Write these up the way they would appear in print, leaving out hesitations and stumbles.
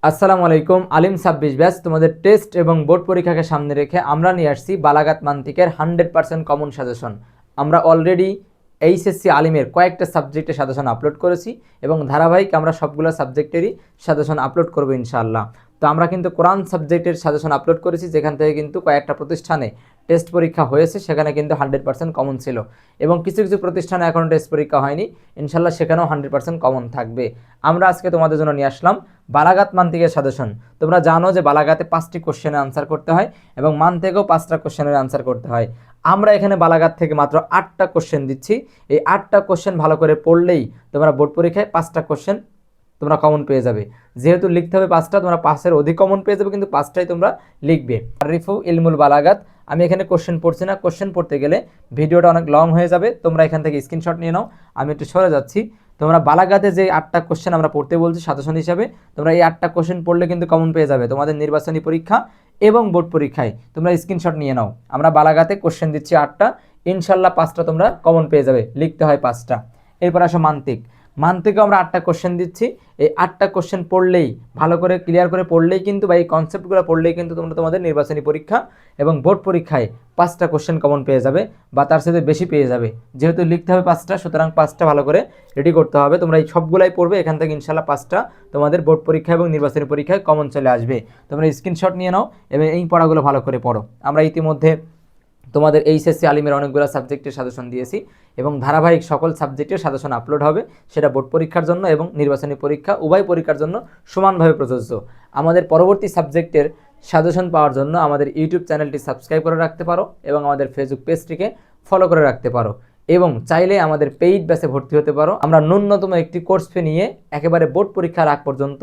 আসসালামু আলাইকুম। আলিম 26 ব্যাচ তোমাদের টেস্ট এবং বোর্ড পরীক্ষাকে সামনে রেখে আমরা নিয়ে আসছি বালাগাত মান্তিকের 100% কমন সাজেশন। আমরা অলরেডি এইচএসসি আলিমের কয়েকটা সাবজেক্টের সাজেশন আপলোড করেছি এবং ধারাবাহিক আমরা সবগুলো সাবজেক্টেরই সাজেশন আপলোড করবো ইনশাআল্লাহ। তো আমরা কিন্তু কোরআন সাবজেক্টের সাজেশন আপলোড করেছি, যেখান থেকে কিন্তু কয়েকটা প্রতিষ্ঠানে টেস্ট পরীক্ষা হয়েছে, সেখানে কিন্তু 100% কমন ছিল এবং কিছু কিছু প্রতিষ্ঠানে এখনও টেস্ট পরীক্ষা হয়নি, ইনশাআল্লাহ সেখানেও 100% কমন থাকবে। আমরা আজকে তোমাদের জন্য নিয়ে আসলাম বালাগাত মান্তিকের সাজেশন। তোমরা জানো যে বালাগাতে 5টি কোশ্চেনের আনসার করতে হয় এবং মান থেকেও 5টা কোশ্চেনের আনসার করতে হয়। আমরা এখানে বালাগাত থেকে মাত্র 8টা কোশ্চেন দিচ্ছি। এই 8টা কোশ্চেন ভালো করে পড়লেই তোমরা বোর্ড পরীক্ষায় 5টা কোশ্চেন তোমরা কমন পেয়ে যাবে। যেহেতু লিখতে হবে 5টা, তোমরা 5-এর অধিক কমন পেয়ে যাবে, কিন্তু 5টাই তোমরা লিখবে। আরিফু ইলমুল বালাগাত। আমি এখানে কোশ্চেন পড়ছি না, কোশ্চেন পড়তে গেলে ভিডিওটা অনেক লং হয়ে যাবে। তোমরা এখান থেকে স্ক্রিনশট নিয়ে নাও, আমি একটু সরে যাচ্ছি। তোমরা বালাগাতে যে 8টা কোশ্চেন আমরা পড়তে বলছি সাজেশন হিসাবে, তোমরা এই 8টা কোশ্চেন পড়লে কিন্তু কমন পেয়ে যাবে তোমাদের নির্বাচনী পরীক্ষা এবং বোর্ড পরীক্ষায়। তোমরা স্ক্রিনশট নিয়ে নাও। আমরা বালাগাতে কোশ্চেন দিচ্ছি 8টা, ইনশাল্লাহ 5টা তোমরা কমন পেয়ে যাবে। লিখতে হয় 5টা। এরপর আসো মান্তিক। মান্তিকেও আমরা 8টা কোশ্চেন দিচ্ছি। এই 8টা কোশ্চেন পড়লেই, ভালো করে ক্লিয়ার করে পড়লেই কিন্তু, বা এই কনসেপ্টগুলো পড়লেই কিন্তু তোমরা তোমাদের নির্বাচনী পরীক্ষা এবং বোর্ড পরীক্ষায় 5টা কোশ্চেন কমন পেয়ে যাবে, বা তার সাথে বেশি পেয়ে যাবে। যেহেতু লিখতে হবে 5টা, সুতরাং 5টা ভালো করে রেডি করতে হবে। তোমরা এই সবগুলাই পড়বে, এখান থেকে ইনশাল্লাহ 5টা তোমাদের বোর্ড পরীক্ষা এবং নির্বাচনী পরীক্ষায় কমন চলে আসবে। তোমরা স্ক্রিনশট নিয়ে নাও এবং এই পড়াগুলো ভালো করে পড়ো। আমরা ইতিমধ্যে তোমাদের এইচএসসি আলিমের অনেকগুলো সাবজেক্টের সাজেশন দিয়েছি এবং ধারাবাহিক সকল সাবজেক্টের সাজেশন আপলোড হবে, সেটা বোর্ড পরীক্ষার জন্য এবং নির্বাচনী পরীক্ষা উভয় পরীক্ষার জন্য সমানভাবে প্রযোজ্য। আমাদের পরবর্তী সাবজেক্টের সাজেশন পাওয়ার জন্য আমাদের ইউটিউব চ্যানেলটি সাবস্ক্রাইব করে রাখতে পারো এবং আমাদের ফেসবুক পেজটিকে ফলো করে রাখতে পারো এবং চাইলে আমাদের পেইড ব্যাচে ভর্তি হতে পারো। আমরা ন্যূনতম একটি কোর্স ফি নিয়ে একেবারে বোর্ড পরীক্ষার আগ পর্যন্ত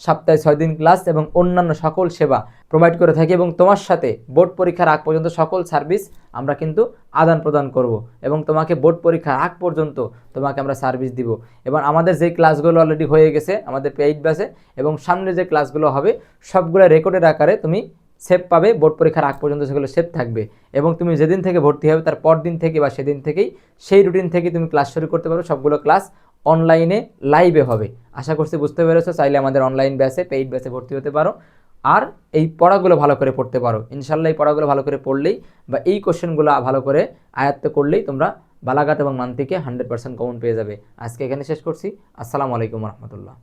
সপ্তাহে 6 দিন ক্লাস এবং অন্যান্য সকল সেবা প্রোভাইড করে থাকি এবং তোমার সাথে বোর্ড পরীক্ষার আগ পর্যন্ত সকল সার্ভিস আমরা কিন্তু আদান প্রদান করব এবং তোমাকে বোর্ড পরীক্ষার আগ পর্যন্ত তোমাকে আমরা সার্ভিস দিব। এবার আমাদের যে ক্লাসগুলো অলরেডি হয়ে গেছে আমাদের পেইড ব্যাচে এবং সামনে যে ক্লাসগুলো হবে সবগুলো রেকর্ডের আকারে তুমি সেভ পাবে। বোর্ড পরীক্ষার আগ পর্যন্ত সেগুলো সেভ থাকবে এবং তুমি যেদিন থেকে ভর্তি হবে তার পর দিন থেকে বা সেদিন থেকেই সেই রুটিন থেকে তুমি ক্লাস শুরু করতে পারো। সবগুলো ক্লাস অনলাইনে লাইভে হবে। আশা করছি বুঝতে পেরেছো। চাইলে আমাদের অনলাইন ব্যাচে পেইড ব্যাচে ভর্তি হতে পারো আর এই পড়াগুলো ভালো করে পড়তে পারো। ইনশাল্লাহ এই পড়াগুলো ভালো করে পড়লেই বা এই কোশ্চেনগুলো ভালো করে আয়ত্ত করলেই তোমরা বালাগাত এবং মান্তিকে 100% কমন পেয়ে যাবে। আজকে এখানে শেষ করছি। আসসালামু আলাইকুম রহমতুল্লাহ।